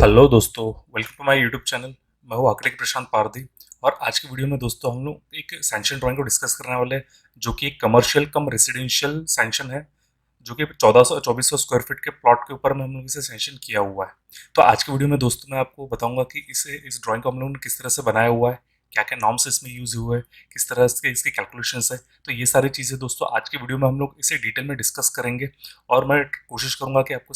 Hello दोस्तों, welcome to my YouTube channel. मैं हूँ आर्किटेक्ट प्रशांत पारदी। और आज की वीडियो में दोस्तों हम लोग एक सैंक्शन ड्राइंग को डिस्कस करने वाले हैं, जो कि एक कमर्शियल कम रेसिडेंशियल सैंक्शन है, जो कि 1400-2400 स्क्वायर फीट के प्लॉट के ऊपर में हम लोग इसे सैंक्शन किया हुआ है। तो आज की वीडियो में दोस्तों मैं आपको बताऊंगा कि इस ड्राइंग को हम लोगों ने किस तरह से बनाया हुआ है, क्या क्या नॉर्म्स इसमें यूज हुए हैं, किस तरह से इसके कैलकुलेशंस है। तो ये सारी चीज़ें दोस्तों आज की वीडियो में हम लोग इसे डिटेल में डिस्कस करेंगे। और मैं कोशिश करूंगा कि आपको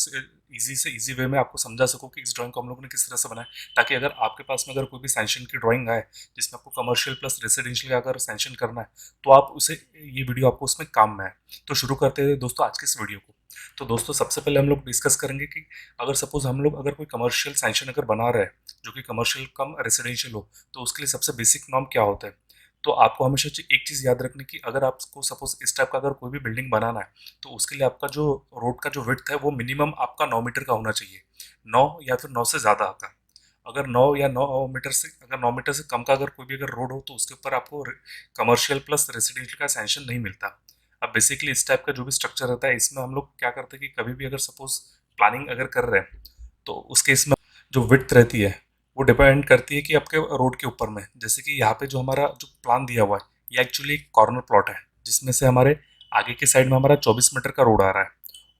इजी से इजी वे में आपको समझा सकूं कि इस ड्राइंग को हम लोगों ने किस तरह से बनाया, ताकि अगर आपके पास में अगर कोई भी सैंक्शन की ड्राइंग आए जिसमें आपको कमर्शियल प्लस रेसिडेंशियल का अगर सैंक्शन करना है, तो आप उसे ये वीडियो आपको उसमें काम में है। तो शुरू करते हैं दोस्तों आज के इस वीडियो को। तो दोस्तों सबसे पहले हम लोग डिस्कस करेंगे कि अगर सपोज हम लोग अगर कोई कमर्शियल सैंक्शन अगर बना रहे हैं, जो कि कमर्शियल कम रेसिडेंशियल हो, तो उसके लिए सबसे बेसिक नॉर्म क्या होता है। तो आपको हमेशा एक चीज़ याद रखनी कि अगर आपको सपोज इस टाइप का अगर कोई भी बिल्डिंग बनाना है, तो उसके लिए आपका जो रोड का जो विड्थ है वो मिनिमम आपका 9 मीटर का होना चाहिए। 9 या फिर 9 से ज़्यादा का। अगर 9 से अगर 9 मीटर से कम का अगर कोई भी अगर रोड हो, तो उसके ऊपर आपको कमर्शियल प्लस रेसिडेंशियल का सैंक्शन नहीं मिलता। अब बेसिकली इस टाइप का जो भी स्ट्रक्चर रहता है, इसमें हम लोग क्या करते हैं कि कभी भी अगर सपोज प्लानिंग अगर कर रहे हैं, तो उसके इसमें जो विड्थ रहती है वो डिपेंड करती है कि आपके रोड के ऊपर में। जैसे कि यहाँ पे जो हमारा जो प्लान दिया हुआ है, ये एक्चुअली एक कॉर्नर प्लॉट है, जिसमें से हमारे आगे की साइड में हमारा 24 मीटर का रोड आ रहा है,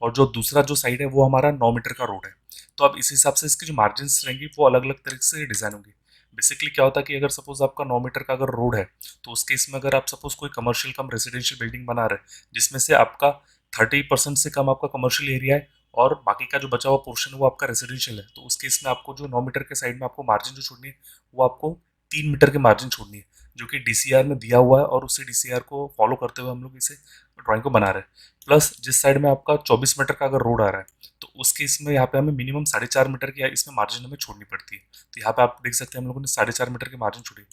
और जो दूसरा जो साइड है वो हमारा 9 मीटर का रोड है। तो अब इस हिसाब से इसकी जो मार्जिन रहेंगी वो अलग अलग तरीके से डिजाइन होंगी। बेसिकली क्या होता है कि अगर सपोज आपका 9 मीटर का अगर रोड है, तो उस केस में अगर आप सपोज कोई कमर्शियल कम रेसिडेंशियल बिल्डिंग बना रहे हैं, जिसमें से आपका 30% से कम आपका कमर्शियल एरिया है, और बाकी का जो बचा हुआ पोर्शन है वो आपका रेसिडेंशियल है, तो उस केस में आपको जो 9 मीटर के साइड में आपको मार्जिन जो छोड़नी है, वो आपको 3 मीटर के मार्जिन छोड़नी है, जो कि डीसीआर में दिया हुआ है, और उसी डीसीआर को फॉलो करते हुए हम लोग इसे ड्राइंग को बना रहे हैं। प्लस जिस साइड में आपका 24 मीटर का अगर रोड आ रहा है, तो उस केस में यहाँ पे हमें मिनिमम 4.5 मीटर की इसमें मार्जिन हमें छोड़नी पड़ती है। तो यहाँ पे आप देख सकते हैं हम लोगों ने 4.5 मीटर की मार्जिन छोड़ी।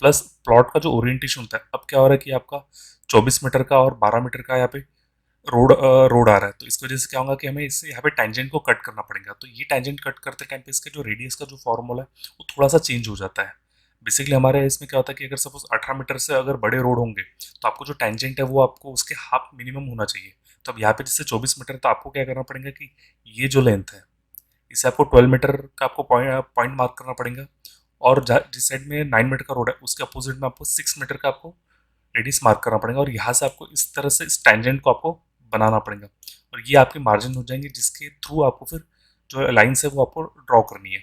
प्लस प्लॉट का जो ओरिएंटेशन होता है, अब क्या हो रहा है कि आपका 24 मीटर का और 12 मीटर का यहाँ पे रोड आ रहा है, तो इसकी वजह से क्या होगा कि हमें इससे यहाँ पे टेंजेंट को कट करना पड़ेगा। तो ये टेंजेंट कट करते टाइम पे इसके जो रेडियस का जो फॉर्मूला है वो थोड़ा सा चेंज हो जाता है। बेसिकली हमारे इसमें क्या होता है कि अगर सपोज 18 मीटर से अगर बड़े रोड होंगे, तो आपको जो टेंजेंट है वो आपको उसके हाफ मिनिमम होना चाहिए। तो अब यहाँ पे जैसे 24 मीटर, तो आपको क्या करना पड़ेगा कि ये जो लेंथ है, इसे आपको 12 मीटर का आपको पॉइंट मार्क करना पड़ेगा। और जिस साइड में 9 मीटर का रोड है, उसके अपोजिट में आपको 6 मीटर का आपको रेडियस मार्क करना पड़ेगा, और यहाँ से आपको इस तरह से इस टेंजेंट को आपको बनाना पड़ेगा। और ये आपके मार्जिन हो जाएंगे, जिसके थ्रू आपको फिर जो लाइन्स है वो आपको ड्रॉ करनी है।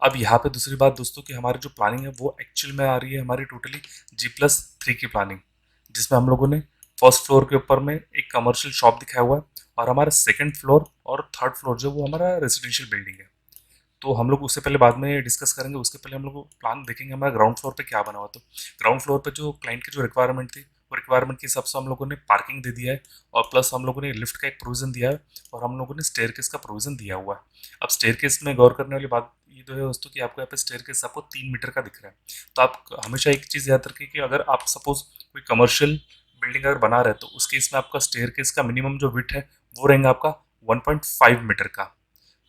अब यहाँ पे दूसरी बात दोस्तों कि हमारी जो प्लानिंग है वो एक्चुअल में आ रही है हमारी टोटली G+3 की प्लानिंग, जिसमें हम लोगों ने फर्स्ट फ्लोर के ऊपर में एक कमर्शियल शॉप दिखाया हुआ है, और हमारा सेकंड फ्लोर और थर्ड फ्लोर जो वो हमारा रेजिडेंशियल बिल्डिंग है। तो हम लोग उससे पहले बाद में डिस्कस करेंगे, उसके पहले हम लोग प्लान देखेंगे हमारा ग्राउंड फ्लोर पे क्या बना हुआ। तो ग्राउंड फ्लोर पे जो क्लाइंट की जो रिक्वायरमेंट थी, वो रिक्वायरमेंट के हिसाब से हम लोगों ने पार्किंग दे दिया है, और प्लस हम लोगों ने लिफ्ट का एक प्रोविजन दिया है, और हम लोगों ने स्टेयरकेस का प्रोविजन दिया हुआ है। अब स्टेयरकेस में गौर करने वाली बात ये तो है दोस्तों कि आपको यहाँ पे स्टेयरकेस आपको 3 मीटर का दिख रहा है। तो आप हमेशा एक चीज़ याद रखिए कि अगर आप सपोज कोई कमर्शियल बिल्डिंग अगर बना रहे हैं, तो उसके इसमें आपका स्टेयरकेस का मिनिमम जो विड्थ है वो रहेगा आपका 1.5 मीटर का।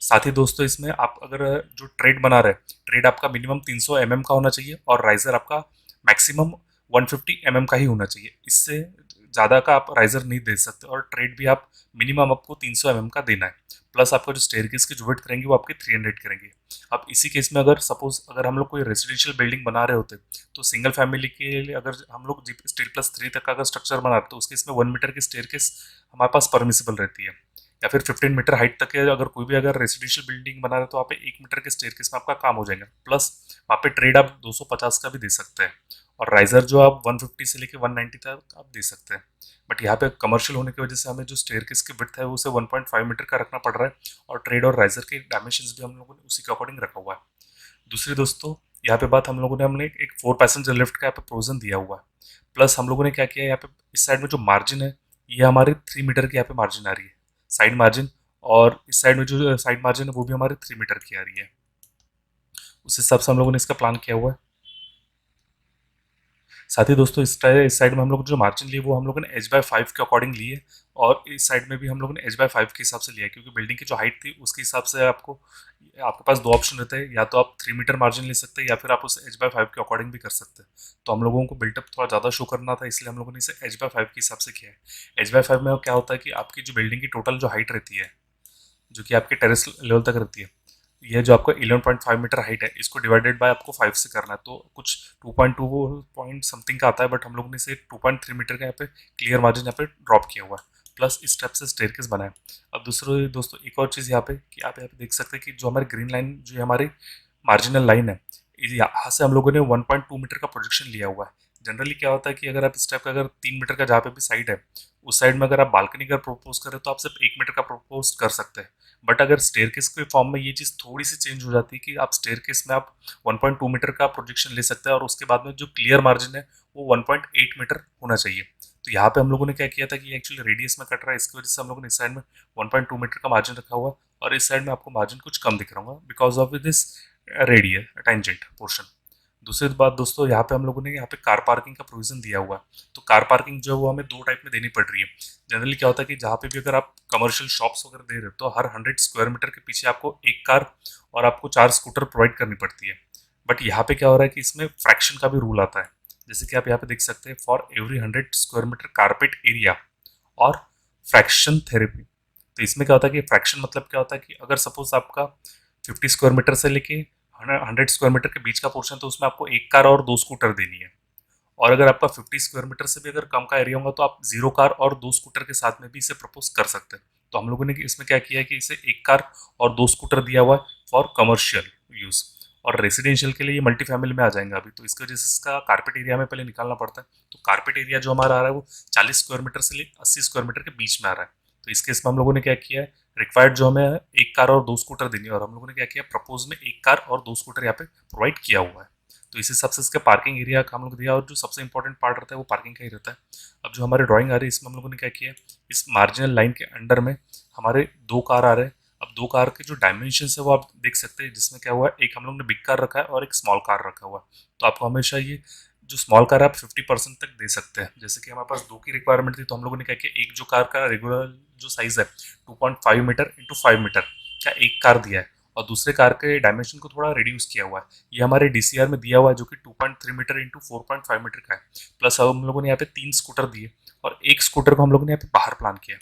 साथ ही दोस्तों इसमें आप अगर जो ट्रेड बना रहे हैं, ट्रेड आपका मिनिमम 300 का होना चाहिए, और राइजर आपका मैक्सिमम 150 का ही होना चाहिए। इससे ज़्यादा का आप राइजर नहीं दे सकते, और ट्रेड भी आप मिनिमम आपको 300 का देना है। प्लस आपका जो स्टेयरकेस की जो विड्थ करेंगे वो आपके 300 करेंगे। अब इसी केस में अगर सपोज अगर हम लोग कोई रेजिडेंशियल बिल्डिंग बना रहे होते, तो सिंगल फैमिली के लिए अगर हम लोग G+3 तक का अगर स्ट्रक्चर बना रहे, तो उसके इसमें 1 मीटर की स्टेयरकेस हमारे पास परमिसिबल रहती है, या फिर 15 मीटर हाइट तक है। अगर कोई भी अगर रेसिडेंशियल बिल्डिंग बना रहे तो वहाँ पे 1 मीटर के स्टेयरकेस में आपका काम हो जाएगा। प्लस वहाँ पे ट्रेड आप 250 का भी दे सकते हैं, और राइजर जो आप 150 से लेके 190 तक आप दे सकते हैं। बट यहाँ पे कमर्शियल होने की वजह से हमें जो स्टेयरकेस की विड्थ है वो उसे 1.5 मीटर का रखना पड़ रहा है, और ट्रेड और राइजर के डायमेंशंस भी हम लोगों ने उसी के अकॉर्डिंग रखा हुआ है। दूसरी दोस्तों यहाँ पे बात हम लोगों ने हमने एक 4 पैसेंजर लिफ्ट का यहाँ पे प्रोविजन दिया हुआ है। प्लस हम लोगों ने क्या किया है, यहाँ पे इस साइड में जो मार्जिन है, ये हमारे 3 मीटर की यहाँ पे मार्जिन आ रही है, साइड मार्जिन। और इस साइड में जो साइड मार्जिन है वो भी हमारे 3 मीटर की आ रही है। उस हिसाब से हम लोगों ने इसका प्लान किया हुआ है। साथ ही दोस्तों इस साइड में हम लोग जो मार्जिन लिए वो हम लोगों ने H/5 के अकॉर्डिंग लिए, और इस साइड में भी हम लोगों ने H/5 के हिसाब से लिया है, क्योंकि बिल्डिंग की जो हाइट थी उसके हिसाब से आपको आपके पास दो ऑप्शन रहते हैं, या तो आप 3 मीटर मार्जिन ले सकते हैं, या फिर आप उसे H/5 के अकॉर्डिंग भी कर सकते हैं। तो हम लोगों को बिल्टअप थोड़ा ज़्यादा शो करना था, इसलिए हम लोगों ने इसे H/5 के हिसाब से किया है। H/5 में क्या होता है कि आपकी जो बिल्डिंग की टोटल जो हाइट रहती है, जो कि आपके टेरेस लेवल तक रहती है, यह जो आपका 11.5 मीटर हाइट है इसको डिवाइडेड बाय आपको 5 से करना है, तो कुछ 2.2 पॉइंट समथिंग का आता है, बट हम लोगों ने इसे 2.3 मीटर का यहाँ पे क्लियर मार्जिन यहाँ पे ड्रॉप किया हुआ है, प्लस इस स्टेप से स्टेयरकेस बनाया। अब दूसरे दोस्तों एक और चीज़ यहाँ पे कि आप यहाँ पे देख सकते हैं कि जो हमारी ग्रीन लाइन जो है हमारी मार्जिनल लाइन है, यहाँ से हम लोगों ने 1.2 मीटर का प्रोजेक्शन लिया हुआ है। जनरली क्या होता है कि अगर आप इस टाइप का अगर 3 मीटर का जहाँ पे भी साइड है उस साइड में अगर आप बालकनी का प्रपोज करें तो आप सिर्फ 1 मीटर का प्रपोज कर सकते हैं, बट अगर स्टेयरकेस के फॉर्म में ये चीज़ थोड़ी सी चेंज हो जाती है कि आप स्टेयरकेस में आप 1.2 मीटर का प्रोजेक्शन ले सकते हैं और उसके बाद में जो क्लियर मार्जिन है वो 1.8 मीटर होना चाहिए। तो यहाँ पे हम लोगों ने क्या किया था कि एक्चुअली रेडियस में कट रहा है, इसकी वजह से हम लोगों ने इस साइड में 1.2 मीटर का मार्जिन रखा हुआ और इस साइड में आपको मार्जिन कुछ कम दिख रहा होगा because of this radial tangent portion. दूसरी बात दोस्तों, यहाँ पे हम लोगों ने यहाँ पे कार पार्किंग का प्रोविजन दिया हुआ है। तो कार पार्किंग जो है वो हमें दो टाइप में देनी पड़ रही है। जनरली क्या होता है कि जहाँ पे भी अगर आप कमर्शियल शॉप्स वगैरह दे रहे हो तो हर 100 स्क्वायर मीटर के पीछे आपको एक कार और आपको 4 स्कूटर प्रोवाइड करनी पड़ती है। बट यहाँ पे क्या हो रहा है कि इसमें फ्रैक्शन का भी रूल आता है, जैसे कि आप यहाँ पे देख सकते हैं for every 100 square metre carpet area और फ्रैक्शन थेरेपी। तो इसमें क्या होता है कि फ्रैक्शन मतलब क्या होता है कि अगर सपोज आपका 50 स्क्वायर मीटर से लेके 100 स्क्वायर मीटर के बीच का पोर्शन, तो उसमें आपको एक कार और दो स्कूटर देनी है। और अगर आपका 50 स्क्वायर मीटर से भी अगर कम का एरिया होगा तो आप 0 कार और दो स्कूटर के साथ में भी इसे प्रपोज कर सकते हैं। तो हम लोगों ने इसमें क्या किया है कि इसे एक कार और दो स्कूटर दिया हुआ है फॉर कमर्शियल यूज़, और रेसिडेंशियल के लिए ये मल्टी फैमिली में आ जाएंगे अभी, तो इसकी वजह से इसका कारपेट एरिया में पहले निकालना पड़ता है। तो कारपेट एरिया जो हमारा आ रहा है वो 40 स्क्वायर मीटर से लेकर 80 स्क्वायर मीटर के बीच में आ रहा है। तो इस केस में हम लोगों ने क्या किया है, रिक्वायर्ड जो हमें एक कार और दो स्कूटर देनी है, और हम लोगों ने क्या किया, प्रपोज में एक कार और दो स्कूटर यहाँ पे प्रोवाइड किया हुआ है। तो इस हिसाब से इसका पार्किंग एरिया का हम लोग दिया, और जो सबसे इंपॉर्टेंट पार्ट रहता है वो पार्किंग का ही रहता है। अब जो हमारी ड्राइंग आ रही है इसमें हम लोगों ने क्या किया है, इस मार्जिनल लाइन के अंडर में हमारे दो कार आ रहे हैं। अब दो कार के जो डायमेंशन है वो आप देख सकते हैं, जिसमें क्या हुआ है, एक हम लोग ने बिग कार रखा है और एक स्मॉल कार रखा हुआ है। तो आपको हमेशा ये जो स्मॉल कार है आप 50% तक दे सकते हैं। जैसे कि हमारे पास दो की रिक्वायरमेंट थी तो हम लोगों ने क्या किया, एक जो कार का रेगुलर जो साइज है 2.5 मीटर इंटू 5 मीटर का एक कार दिया है, और दूसरे कार के डायमेंशन को थोड़ा रिड्यूस किया हुआ है। ये हमारे डीसीआर में दिया हुआ है जो कि 2.3 मीटर इंटू 4.5 मीटर का है। प्लस हम लोगों ने यहाँ पे 3 स्कूटर दिए और एक स्कूटर को हम लोगों ने यहाँ पे बाहर प्लान किया।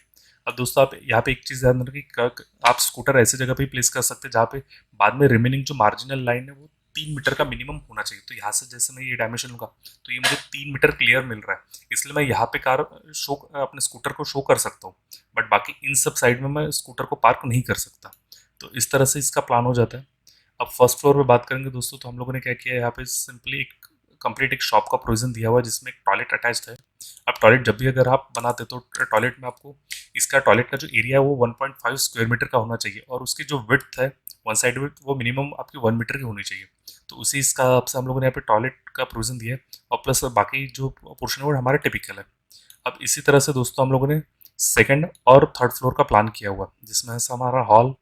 अब दोस्तों आप यहाँ पे एक चीज़ ध्यान रखें कि आप स्कूटर ऐसे जगह पे प्लेस कर सकते हैं जहाँ पे बाद में रिमेनिंग जो मार्जिनल लाइन है वो 3 मीटर का मिनिमम होना चाहिए। तो यहाँ से जैसे मैं ये डायमेंशन लूँगा तो ये मुझे 3 मीटर क्लियर मिल रहा है, इसलिए मैं यहाँ पे कार शो अपने स्कूटर को शो कर सकता हूँ, बट बाकी इन सब साइड में मैं स्कूटर को पार्क नहीं कर सकता। तो इस तरह से इसका प्लान हो जाता है। अब फर्स्ट फ्लोर पे बात करेंगे दोस्तों, तो हम लोगों ने क्या किया है, यहाँ पे सिंपली एक कंप्लीट एक शॉप का प्रोविजन दिया हुआ है जिसमें एक टॉयलेट अटैच्ड है। अब टॉयलेट जब भी अगर आप बनाते तो टॉयलेट में आपको इसका टॉयलेट का जो एरिया है वो 1.5 स्क्वायर मीटर का होना चाहिए, और उसकी जो विड्थ है वन साइड विड्थ वो मिनिमम आपकी 1 मीटर की होनी चाहिए। तो उसी इसका आपसे हम लोगों ने यहाँ पे टॉयलेट का प्रोविजन दिया है, और प्लस बाकी जो पोर्शन है वो हमारा टिपिकल है। अब इसी तरह से दोस्तों हम लोगों ने सेकंड और थर्ड फ्लोर का प्लान किया हुआ, जिसमें से हमारा हॉल,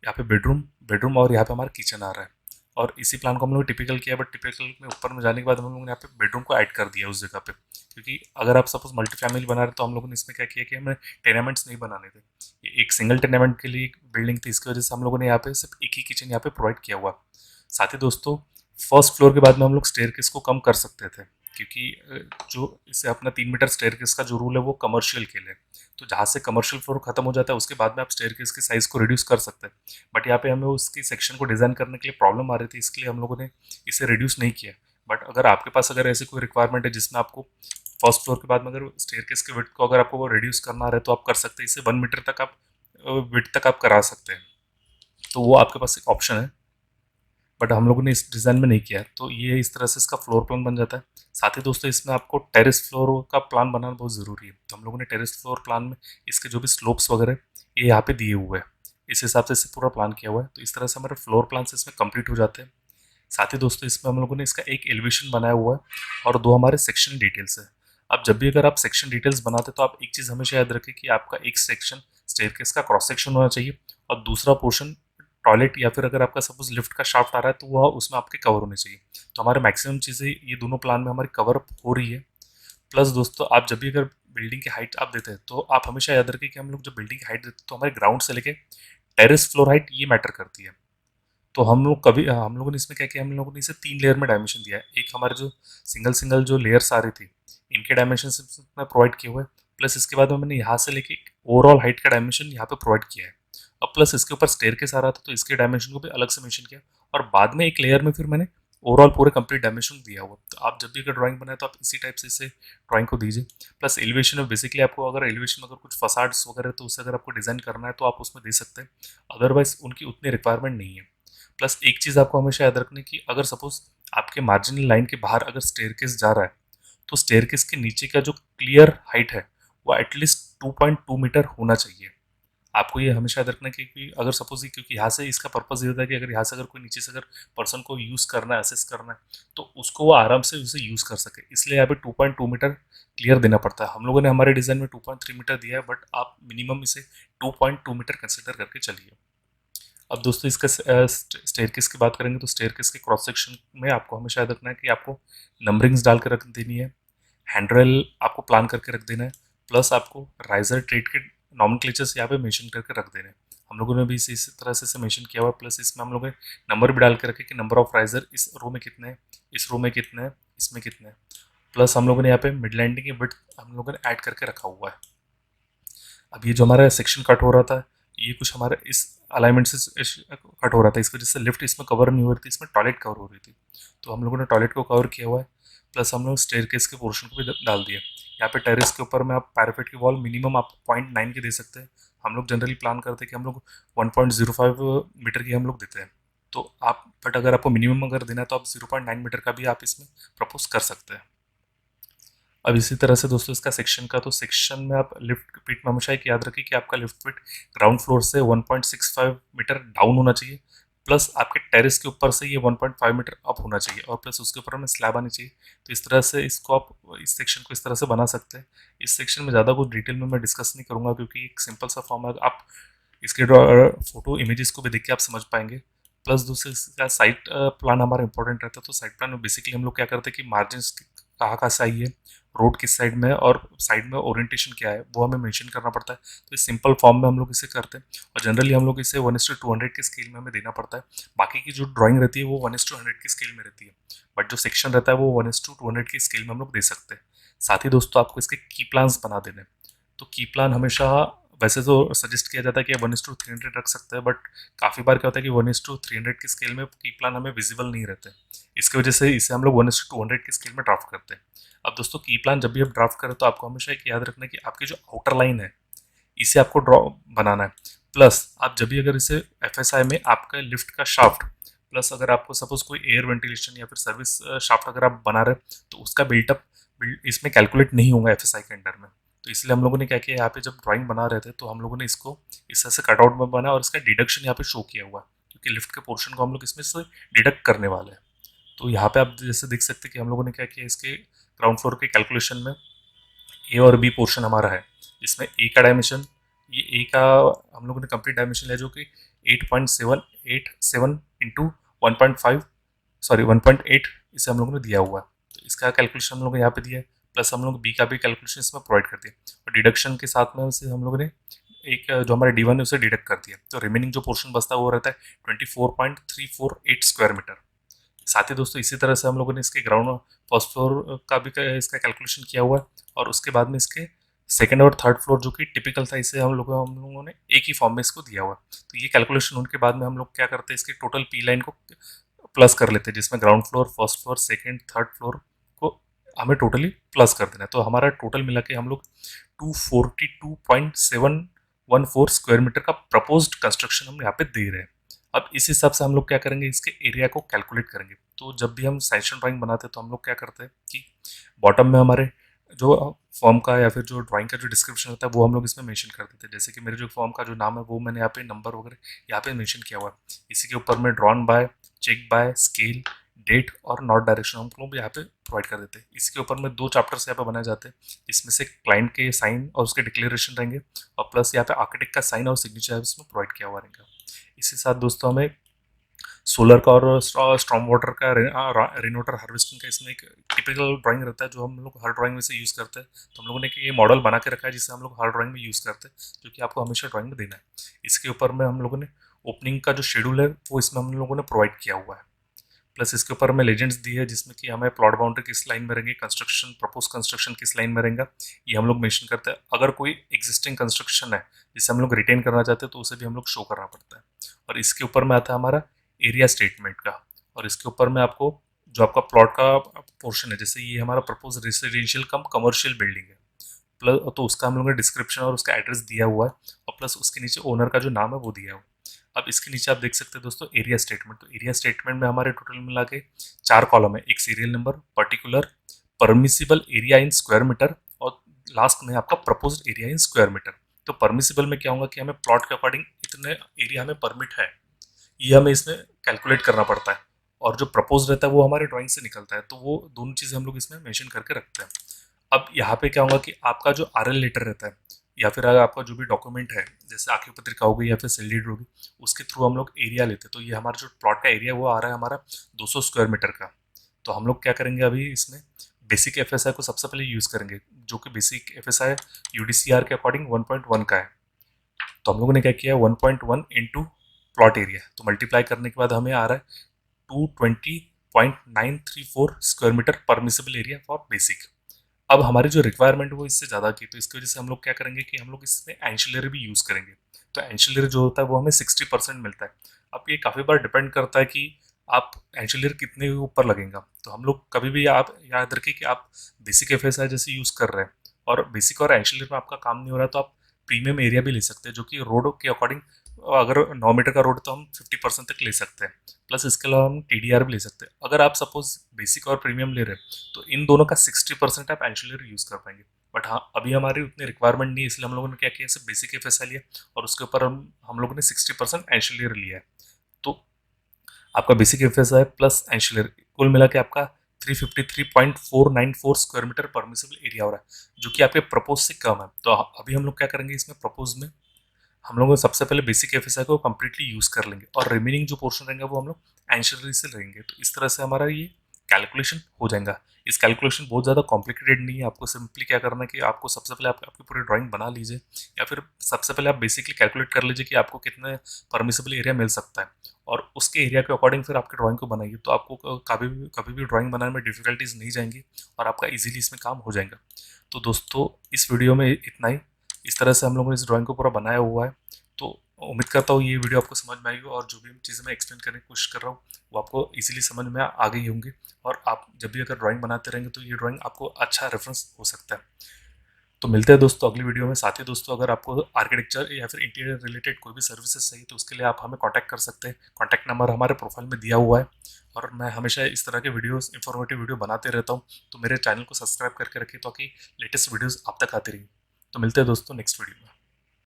यहाँ पे बेडरूम और यहाँ पे हमारा किचन आ रहा है। और इसी प्लान को हम लोग टिपिकल किया, बट टिपिकल में ऊपर में जाने के बाद हम लोगों ने यहाँ पे बेडरूम को ऐड कर दिया उस जगह पे, क्योंकि अगर आप सपोज मल्टी फैमिली बना रहे तो हम लोगों ने इसमें क्या किया कि हमें टेनामेंट्स नहीं बनाने थे, ये एक सिंगल टेनामेंट के लिए एक बिल्डिंग थी, इसकी वजह से हम लोगों ने यहाँ पे सिर्फ एक ही किचन यहाँ पे प्रोवाइड किया हुआ। साथ ही दोस्तों फर्स्ट फ्लोर के बाद में हम लोग स्टेयरकेस को कम कर सकते थे, क्योंकि जो इसे अपना 3 मीटर स्टेयरकेस का जो रूल है वो कमर्शियल के लिए, तो जहाँ से कमर्शियल फ्लोर खत्म हो जाता है उसके बाद में आप स्टेयरकेस की साइज़ को रिड्यूस कर सकते हैं। बट यहाँ पे हमें उसकी सेक्शन को डिज़ाइन करने के लिए प्रॉब्लम आ रही थी, इसके लिए हम लोगों ने इसे रिड्यूस नहीं किया। बट अगर आपके पास अगर ऐसी कोई रिक्वायरमेंट है जिसमें आपको फर्स्ट फ्लोर के बाद में अगर स्टेयरकेस के विड्थ को अगर आपको वो रिड्यूस करना रहा है तो आप कर सकते हैं, इसे 1 मीटर तक आप विड्थ तक आप करा सकते हैं। तो वो आपके पास एक ऑप्शन है, बट हम लोगों ने इस डिज़ाइन में नहीं किया है। तो ये इस तरह से इसका फ्लोर प्लान बन जाता है। साथ ही दोस्तों इसमें आपको टेरेस फ्लोर का प्लान बनाना बहुत ज़रूरी है, तो हम लोगों ने टेरेस फ्लोर प्लान में इसके जो भी स्लोप्स वगैरह ये यहाँ पे दिए हुए हैं, इस हिसाब से इसे पूरा प्लान किया हुआ है। तो इस तरह से हमारे फ्लोर प्लान इसमें कंप्लीट हो जाते हैं। साथ ही दोस्तों इसमें हम लोगों ने इसका एक एलिवेशन बनाया हुआ है और दो हमारे सेक्शन डिटेल्स है। अब जब भी अगर आप सेक्शन डिटेल्स बनाते तो आप एक चीज़ हमेशा याद रखें कि आपका एक सेक्शन स्टेयरकेस का क्रॉस सेक्शन होना चाहिए, और दूसरा पोर्शन टॉयलेट या फिर अगर आपका सपोज लिफ्ट का शाफ्ट आ रहा है तो वह उसमें आपके कवर होने चाहिए। तो हमारे मैक्सिमम चीज़ें ये दोनों प्लान में हमारी कवर अप हो रही है। प्लस दोस्तों आप जब भी अगर बिल्डिंग की हाइट आप देते हैं तो आप हमेशा याद रखें कि हम लोग जब बिल्डिंग की हाइट देते हैं तो हमारे ग्राउंड से लेके टेरेस फ्लोर हाइट ये मैटर करती है। तो हम लोगों ने इसमें क्या किया, हम लोगों ने इसे 3 लेयर में डायमेंशन दिया है। एक हमारे जो सिंगल सिंगल जो लेयर्स आ रही थी इनके डायमेंशन में प्रोवाइड किए हुए, प्लस इसके बाद में मैंने यहाँ से लेके ओवरऑल हाइट का डायमेंशन यहाँ पे प्रोवाइड किया है। अब प्लस इसके ऊपर स्टेयरकेस आ रहा था तो इसके डायमेंशन को भी अलग से मेंशन किया, और बाद में एक लेयर में फिर मैंने ओवरऑल पूरे कंप्लीट डायमेंशन दिया हुआ। तो आप जब भी अगर ड्राइंग बनाए तो आप इसी टाइप से इसे ड्राइंग को दीजिए। प्लस एलिवेशन में बेसिकली आपको अगर एलिवेशन में अगर कुछ फसाड्स वगैरह तो उससे अगर आपको डिज़ाइन करना है तो आप उसमें दे सकते हैं, अदरवाइज उनकी उतनी रिक्वायरमेंट नहीं है। प्लस एक चीज़ आपको हमेशा याद रखनी कि अगर सपोज आपके मार्जिनल लाइन के बाहर अगर स्टेयरकेस जा रहा है तो स्टेयरकेस के नीचे का जो क्लियर हाइट है वो एटलीस्ट 2.2 मीटर होना चाहिए। आपको ये हमेशा याद रखना है कि अगर सपोज ही, क्योंकि यहाँ से इसका पर्पस ये होता है कि अगर यहाँ से अगर कोई नीचे से अगर पर्सन को यूज़ करना है, असेस करना है, तो उसको वो आराम से उसे यूज़ कर सके, इसलिए यहाँ पे 2.2 मीटर क्लियर देना पड़ता है। हम लोगों ने हमारे डिज़ाइन में 2.3 मीटर दिया है, बट आप मिनिमम इसे 2.2 मीटर कंसिडर करके चलिए। अब दोस्तों इसका स्टेयरकेस की बात करेंगे तो स्टेयरकेस के क्रॉस सेक्शन में आपको हमेशा याद रखना है कि आपको नंबरिंग्स डाल के रख देनी है, हैंडरेल आपको प्लान करके रख देना है, प्लस आपको राइजर ट्रेड के नॉमेनक्लेचर्स यहाँ पे मेंशन करके रख देने हैं। हम लोगों ने भी इसी तरह से मेंशन किया हुआ है, प्लस इसमें हम लोगों ने नंबर भी डाल के रखे कि नंबर ऑफ राइजर इस रो में कितने हैं, इस रो में कितने हैं, इसमें कितने हैं। प्लस हम लोगों ने यहाँ पे मिड लैंडिंग की विड्थ हम लोगों ने ऐड करके रखा हुआ है। अब ये जो हमारा सेक्शन कट हो रहा था, ये कुछ हमारे इस अलाइनमेंट से कट हो रहा था, इस वजह से लिफ्ट इसमें कवर नहीं हो रही थी, इसमें टॉयलेट कवर हो रही थी, तो हम लोगों ने टॉयलेट को कवर किया हुआ है। प्लस हम लोग स्टेयरकेस के पोर्शन को भी डाल दिया। यहाँ पे टेरेस के ऊपर में आप पैरापेट की वॉल मिनिमम आप 0.9 की दे सकते हैं। हम लोग जनरली प्लान करते हैं कि हम लोग 1.05 मीटर की हम लोग देते हैं, तो आप बट अगर आपको मिनिमम अगर देना है तो आप 0.9 मीटर का भी आप इसमें प्रपोज कर सकते हैं। अब इसी तरह से दोस्तों इसका सेक्शन का, तो सेक्शन में आप लिफ्ट पिट में हमेशा एक याद रखिए कि आपका लिफ्ट पिट ग्राउंड फ्लोर से 1.65 मीटर डाउन होना चाहिए, प्लस आपके टेरेस के ऊपर से ये 1.5 मीटर अप होना चाहिए, और प्लस उसके ऊपर हमें स्लैब आनी चाहिए। तो इस तरह से इसको आप इस सेक्शन को इस तरह से बना सकते हैं। इस सेक्शन में ज़्यादा कुछ डिटेल में मैं डिस्कस नहीं करूँगा, क्योंकि एक सिंपल सा फॉर्म है, आप इसके फोटो इमेजेस को भी देख के आप समझ पाएंगे। प्लस दूसरे इसका साइट प्लान हमारा इंपॉर्टेंट रहता है, तो साइट प्लान में बेसिकली हम लोग क्या करते हैं कि मार्जिन कहाँ कहाँ से आई है, रोड किस साइड में है, और साइड में ओरिएंटेशन क्या है वो हमें मेंशन करना पड़ता है। तो इस सिंपल फॉर्म में हम लोग इसे करते हैं, और जनरली हम लोग इसे 1:200 के स्केल में हमें देना पड़ता है। बाकी की जो ड्राइंग रहती है वो 1:100 के स्केल में रहती है, बट जो सेक्शन रहता है वो 1:200 के स्केल में हम लोग दे सकते हैं। साथ ही दोस्तों आपको इसके की प्लान्स बना देने, तो की प्लान हमेशा वैसे तो सजेस्ट किया जाता है कि 1:300 रख सकते हैं, बट काफ़ी बार क्या होता है कि 1:300 के स्केल में की प्लान हमें विजिबल नहीं रहते, इसकी वजह से इसे हम लोग 1:200 के स्केल में ड्राफ्ट करते हैं। अब दोस्तों की प्लान जब भी आप ड्राफ्ट करें तो आपको हमेशा एक याद रखना है कि आपकी जो आउटर लाइन है इसे आपको ड्रॉ बनाना है। प्लस आप जब भी अगर इसे एफएसआई में आपका लिफ्ट का शाफ्ट, प्लस अगर आपको सपोज कोई एयर वेंटिलेशन या फिर सर्विस शाफ्ट अगर आप बना रहे तो उसका बिल्टअप इसमें कैलकुलेट नहीं होगा एफएसआई के अंडर में। तो इसलिए हम लोगों ने क्या किया, यहाँ पे जब ड्राइंग बना रहे थे तो हम लोगों ने इसको इस तरह से कटआउट में बना और इसका डिडक्शन यहाँ पे शो किया हुआ है, क्योंकि लिफ्ट के पोर्शन को हम लोग इसमें से डिडक्ट करने वाले हैं। तो यहाँ पे आप जैसे देख सकते हैं कि हम लोगों ने क्या किया, इसके ग्राउंड फ्लोर के कैलकुलेशन में ए और बी पोर्शन हमारा है, जिसमें ए का डायमेंशन, ये ए का हम लोगों ने कंप्लीट डायमेंशन लिया जो कि 8.787 इंटू 1.5 सॉरी 1.8 इसे हम लोगों ने दिया हुआ है। तो इसका कैलकुलेशन हम लोग यहाँ पे दिया है, प्लस हम लोग बी का भी कैलकुलेशन इसमें प्रोवाइड कर दिया, और डिडक्शन के साथ में उसे हम लोगों ने एक जो हमारा D1 है उसे डिडक्ट कर दिया, तो रिमेनिंग जो पोर्शन बचता है वो रहता है 24.348 स्क्वायर मीटर। साथ ही दोस्तों इसी तरह से हम लोगों ने इसके ग्राउंड फर्स्ट फ्लोर का भी इसका कैलकुलेशन किया हुआ है, और उसके बाद में इसके सेकंड और थर्ड फ्लोर जो कि टिपिकल था इसे हम लोगों ने एक ही फॉर्म में इसको दिया हुआ है। तो ये कैलकुलेशन होने के बाद में हम लोग क्या करते हैं, इसके टोटल पी लाइन को प्लस कर लेते हैं, जिसमें ground floor, first floor, second, third floor को हमें टोटली प्लस कर देना है। तो हमारा टोटल मिला के हम लोग 242.714 स्क्वायर मीटर का प्रपोज्ड कंस्ट्रक्शन हम यहाँ पे दे रहे हैं। अब इस हिसाब से हम लोग क्या करेंगे, इसके एरिया को कैलकुलेट करेंगे। तो जब भी हम सेक्शन ड्राइंग बनाते हैं तो हम लोग क्या करते हैं कि बॉटम में हमारे जो फॉर्म का या फिर जो ड्राइंग का जो डिस्क्रिप्शन होता है वो हम लोग इसमें मेंशन कर देते हैं। जैसे कि मेरे जो फॉर्म का जो नाम है वो मैंने यहाँ पे नंबर वगैरह यहाँ पे मेंशन किया हुआ है। इसी के ऊपर में drawn by, check by, scale, date और नॉट डायरेक्शन हम लोग यहाँ पे प्रोवाइड कर देते हैं। इसके ऊपर में 2 चैप्टर्स यहाँ पे बनाए जाते हैं, इसमें से क्लाइंट के साइन और उसके डिक्लेरेशन रहेंगे, और प्लस यहाँ पे आर्किटेक्ट का साइन और सिग्नेचर इसमें प्रोवाइड किया हुआ रहेगा। इसी साथ दोस्तों हमें सोलर का और स्टॉर्म वाटर का रेन वाटर हार्वेस्टिंग का इसमें एक टिपिकल ड्राइंग रहता है जो हम लोग हर ड्राइंग में से यूज़ करते हैं। तो हम लोगों ने ये मॉडल बना के रखा है जिसे हम लोग हर ड्राइंग में यूज़ करते हैं, जो कि आपको हमेशा ड्राइंग में देना है। इसके ऊपर में हम लोगों ने ओपनिंग का जो शेड्यूल है वो इसमें हम लोगों ने प्रोवाइड किया हुआ है। प्लस इसके ऊपर हमें लेजेंड्स दी है जिसमें कि हमें प्लॉट बाउंड्री किस लाइन में रहेंगे, कंस्ट्रक्शन प्रपोज कंस्ट्रक्शन किस लाइन में रहेगा, ये हम लोग मेंशन करते हैं। अगर कोई एग्जिस्टिंग कंस्ट्रक्शन है जिसे हम लोग रिटेन करना चाहते हैं तो उसे भी हम लोग शो करना पड़ता है। और इसके ऊपर में आता है हमारा एरिया स्टेटमेंट का, और इसके ऊपर में आपको जो आपका प्लॉट का पोर्शन है, जैसे ये हमारा प्रपोज रेसिडेंशियल कम कमर्शियल बिल्डिंग है, प्लस तो उसका हम लोगों ने डिस्क्रिप्शन और उसका एड्रेस दिया हुआ है, और प्लस उसके नीचे ओनर का जो नाम है वो दिया हुआ है। अब इसके नीचे आप देख सकते हैं दोस्तों एरिया स्टेटमेंट। तो एरिया स्टेटमेंट में हमारे टोटल मिला के 4 कॉलम है, एक serial number, particular, permissible area in square metre, और लास्ट में आपका proposed area in square metre. तो परमिसिबल में क्या होगा कि हमें प्लॉट के अकॉर्डिंग इतने एरिया हमें परमिट है, ये हमें इसमें कैलकुलेट करना पड़ता है, और जो प्रपोज रहता है वो हमारे ड्राइंग से निकलता है। तो वो दोनों चीज़ें हम लोग इसमें मेंशन करके रखते हैं। अब यहाँ पे क्या होगा कि आपका जो आरएल लेटर रहता है या फिर अगर आपका जो भी डॉक्यूमेंट है, जैसे आखिरी पत्रिका होगी या फिर सेल डीड होगी, उसके थ्रू हम लोग एरिया लेते हैं। तो ये हमारा जो प्लॉट का एरिया वो आ रहा है हमारा 200 स्क्वायर मीटर का। तो हम लोग क्या करेंगे अभी इसमें बेसिक एफएसआई को सबसे पहले यूज़ करेंगे, जो कि बेसिक एफएसआई यूडीसीआर के अकॉर्डिंग 1.1 का है। तो हम लोगों ने क्या किया, 1.1 इंटू प्लॉट एरिया, तो मल्टीप्लाई करने के बाद हमें आ रहा है 220.934 square metre permissible area for basic. अब हमारी जो रिक्वायरमेंट है वो इससे ज़्यादा की, तो इसकी वजह से हम लोग क्या करेंगे कि हम लोग इसमें एंशिलरी भी यूज़ करेंगे। तो एंशिलरी जो होता है वो हमें 60% मिलता है। अब ये काफ़ी बार डिपेंड करता है कि आप एंशिलरी कितने ऊपर लगेगा। तो हम लोग कभी भी आप याद रखिए कि आप बेसिक एफएसआई जैसे यूज़ कर रहे हैं और बेसिक और एंशिलरी में आपका काम नहीं हो रहा है, तो आप प्रीमियम एरिया भी ले सकते हैं, जो कि रोड के अकॉर्डिंग अगर 9 मीटर का रोड तो हम 50% तक ले सकते हैं। प्लस इसके अलावा हम टीडीआर भी ले सकते हैं। अगर आप सपोज बेसिक और प्रीमियम ले रहे हैं तो इन दोनों का 60% आप एंशिलरी यूज़ कर पाएंगे। बट हाँ, अभी हमारी उतनी रिक्वायरमेंट नहीं है, इसलिए हम लोगों ने क्या किया, सिर्फ बेसिक एफएसआई लिया और उसके ऊपर हम लोगों ने 60% एंशिलरी लिया है। तो आपका बेसिक एफएसआई प्लस एंशिलरी कुल मिला के आपका 353.494 स्क्वायर मीटर परमिसिबल एरिया हो रहा है, जो कि आपके प्रपोज से कम है। तो अभी हम लोग क्या करेंगे, इसमें प्रपोज में हम लोग सबसे पहले बेसिक एफएसआई को कम्प्लीटली यूज़ कर लेंगे और रिमेनिंग जो पोर्शन रहेंगे वो हम लोग एंशिलरी से लेंगे। तो इस तरह से हमारा ये कैलकुलेशन हो जाएगा। इस कैलकुलेशन बहुत ज़्यादा कॉम्प्लिकेटेड नहीं है। आपको सिंपली क्या करना है कि आपको सबसे पहले आपकी पूरी ड्राइंग बना लीजिए, या फिर सबसे पहले आप बेसिकली कैलकुलेट कर लीजिए कि आपको कितने परमिसिबल एरिया मिल सकता है, और उसके एरिया के अकॉर्डिंग फिर आपकी ड्राइंग को बनाइए। तो आपको कभी भी ड्राइंग बनाने में डिफिकल्टीज नहीं जाएंगी और आपका इजीली इसमें काम हो जाएगा। तो दोस्तों इस वीडियो में इतना ही। इस तरह से हम लोगों ने इस ड्राइंग को पूरा बनाया हुआ है। तो उम्मीद करता हूँ ये वीडियो आपको समझ में आएगी, और जो भी चीज़ें मैं एक्सप्लेन करने की कोशिश कर रहा हूँ वो आपको इजीली समझ में आ गई होंगी, और आप जब भी अगर ड्राइंग बनाते रहेंगे तो ये ड्राइंग आपको अच्छा रेफरेंस हो सकता है। तो मिलते हैं दोस्तों अगली वीडियो में। साथ ही दोस्तों अगर आपको आर्किटेक्चर या फिर इंटीरियर रिलेटेड कोई भी सर्विसेज चाहिए तो उसके लिए आप हमें कॉन्टैक्ट कर सकते हैं। कॉन्टैक्ट नंबर हमारे प्रोफाइल में दिया हुआ है, और मैं हमेशा इस तरह के वीडियोस इंफॉर्मेटिव वीडियो बनाते रहता हूँ। तो मेरे चैनल को सब्सक्राइब करके रखिए ताकि लेटेस्ट वीडियोज़ आप तक आती रही। तो मिलते हैं दोस्तों नेक्स्ट वीडियो में।